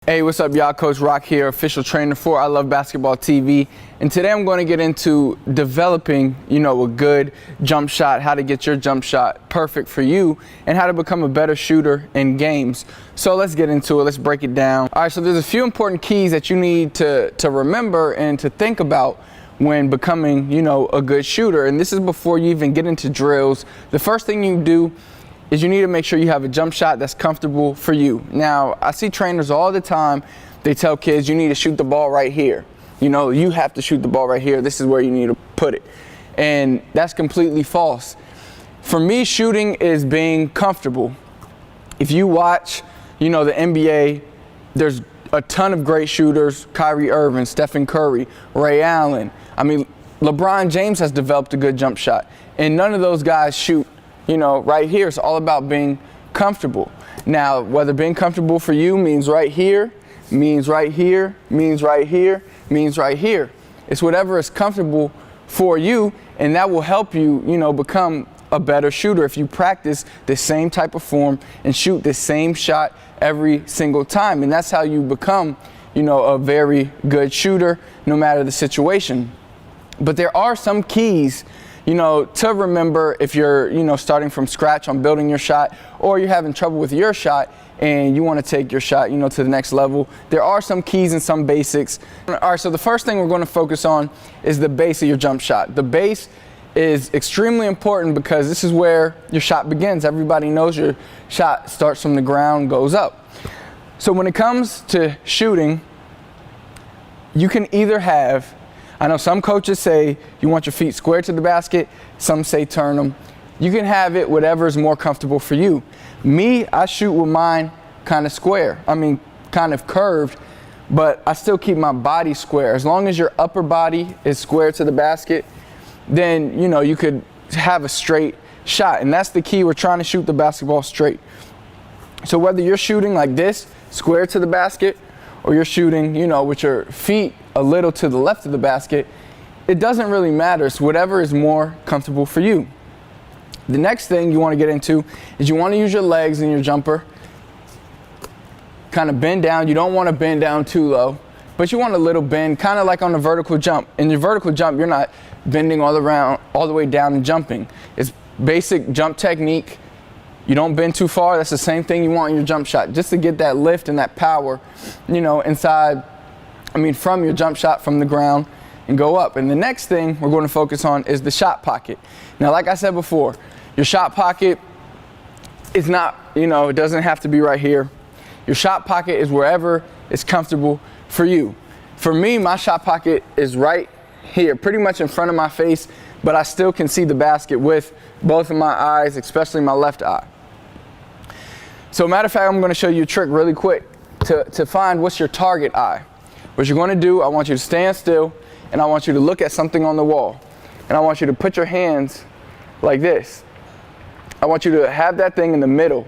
Hey, what's up, y'all? Coach Rock here, official trainer for I Love Basketball TV. And today I'm going to get into developing, a good jump shot, how to get your jump shot perfect for you, and how to become a better shooter in games. So let's get into it. Let's break it down. All right, so there's a few important keys that you need to remember and to think about when becoming, a good shooter. And this is before you even get into drills. The first thing you do is you need to make sure you have a jump shot that's comfortable for you. Now, I see trainers all the time, they tell kids you need to shoot the ball right here. You have to shoot the ball right here. This is where you need to put it. And that's completely false. For me, shooting is being comfortable. If you watch, the NBA, there's a ton of great shooters: Kyrie Irving, Stephen Curry, Ray Allen. LeBron James has developed a good jump shot. And none of those guys shoot right here. It's all about being comfortable. Now, whether being comfortable for you means right here, means right here, means right here, means right here. It's whatever is comfortable for you, and that will help you, become a better shooter if you practice the same type of form and shoot the same shot every single time. And that's how you become, a very good shooter, no matter the situation. But there are some keys to remember if you're, starting from scratch on building your shot, or you're having trouble with your shot and you want to take your shot, to the next level. There are some keys and some basics. All right, so the first thing we're going to focus on is the base of your jump shot. The base is extremely important because this is where your shot begins. Everybody knows your shot starts from the ground, goes up. So when it comes to shooting, you can either have, I know some coaches say you want your feet square to the basket. Some say turn them. You can have it whatever is more comfortable for you. Me, I shoot with mine kind of square. Kind of curved, but I still keep my body square. As long as your upper body is square to the basket, then, you could have a straight shot. And that's the key. We're trying to shoot the basketball straight. So whether you're shooting like this, square to the basket, or you're shooting, with your feet a little to the left of the basket, it doesn't really matter. It's whatever is more comfortable for you. The next thing you want to get into is you want to use your legs in your jumper. Kind of bend down. You don't want to bend down too low, but you want a little bend, kind of like on a vertical jump. In your vertical jump, you're not bending all the way down and jumping. It's basic jump technique. You don't bend too far. That's the same thing you want in your jump shot, just to get that lift and that power, from your jump shot from the ground and go up. And the next thing we're going to focus on is the shot pocket. Now, like I said before, your shot pocket is not, it doesn't have to be right here. Your shot pocket is wherever is comfortable for you. For me, my shot pocket is right here, pretty much in front of my face, but I still can see the basket with both of my eyes, especially my left eye. So matter of fact, I'm going to show you a trick really quick to find what's your target eye. What you're going to do, I want you to stand still, and I want you to look at something on the wall. And I want you to put your hands like this. I want you to have that thing in the middle.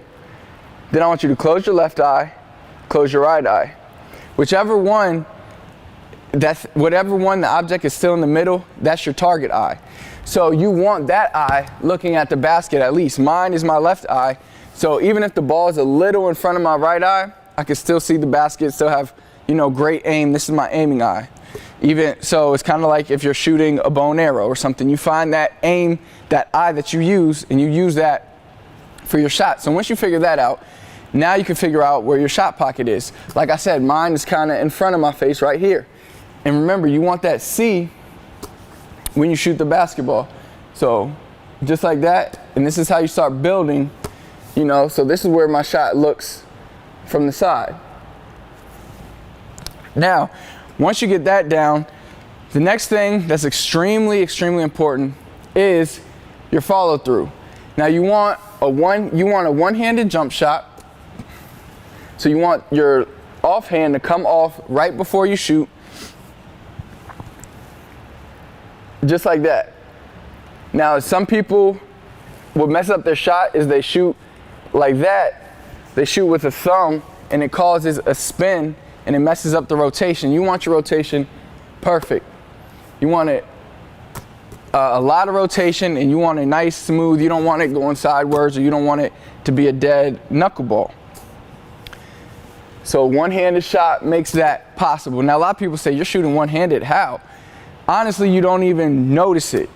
Then I want you to close your left eye, close your right eye. Whatever one the object is still in the middle, that's your target eye. So you want that eye looking at the basket at least. Mine is my left eye. So even if the ball is a little in front of my right eye, I can still see the basket, still have, great aim. This is my aiming eye. Even so, it's kind of like if you're shooting a bow and arrow or something. You find that aim, that eye that you use, and you use that for your shot. So once you figure that out, now you can figure out where your shot pocket is. Like I said, mine is kind of in front of my face right here. And remember, you want that C when you shoot the basketball. So just like that, and this is how you start building, so this is where my shot looks from the side. Now, once you get that down, the next thing that's extremely, extremely important is your follow through. Now you want a one-handed jump shot. So you want your offhand to come off right before you shoot. Just like that. Now, some people what mess up their shot is they shoot like that. They shoot with a thumb and it causes a spin and it messes up the rotation. You want your rotation perfect. You want it a lot of rotation, and you want it nice, smooth. You don't want it going sideways, or you don't want it to be a dead knuckleball. So one-handed shot makes that possible. Now a lot of people say, you're shooting one-handed, how? Honestly, you don't even notice it.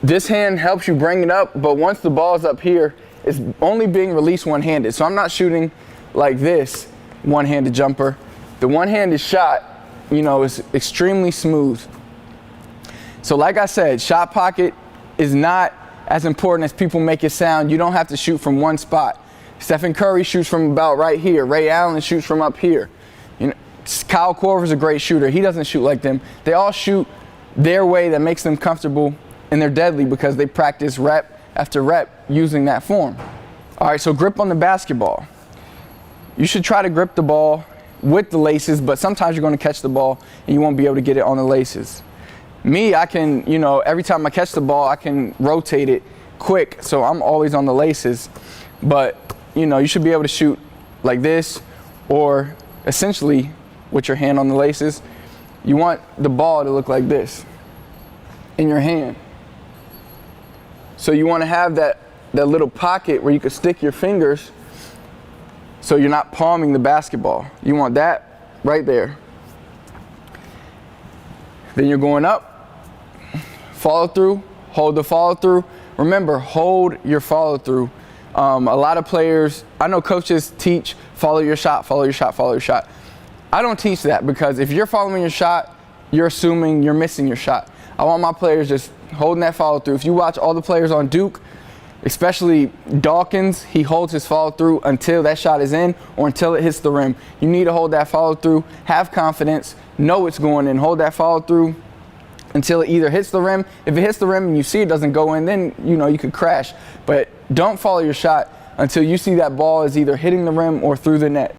This hand helps you bring it up, but once the ball's up here, it's only being released one-handed. So I'm not shooting like this one-handed jumper. The one-handed shot, you know, is extremely smooth. So like I said, shot pocket is not as important as people make it sound. You don't have to shoot from one spot. Stephen Curry shoots from about right here. Ray Allen shoots from up here. You know, Kyle Korver's a great shooter. He doesn't shoot like them. They all shoot their way that makes them comfortable, and they're deadly because they practice rep after rep using that form. All right, so grip on the basketball. You should try to grip the ball with the laces, but sometimes you're going to catch the ball and you won't be able to get it on the laces. Me, I can, you know, every time I catch the ball, I can rotate it quick, so I'm always on the laces. But, you know, you should be able to shoot like this, or essentially with your hand on the laces. You want the ball to look like this in your hand. So you want to have that little pocket where you can stick your fingers so you're not palming the basketball. You want that right there. Then you're going up, follow through, hold the follow through. Remember, hold your follow through. A lot of players, I know coaches teach follow your shot, follow your shot, follow your shot. I don't teach that, because if you're following your shot, you're assuming you're missing your shot. I want my players just holding that follow through. If you watch all the players on Duke, especially Dawkins, he holds his follow through until that shot is in or until it hits the rim. You need to hold that follow through, have confidence, know it's going in, hold that follow through until it either hits the rim. If it hits the rim and you see it doesn't go in, then you know you could crash. But don't follow your shot until you see that ball is either hitting the rim or through the net.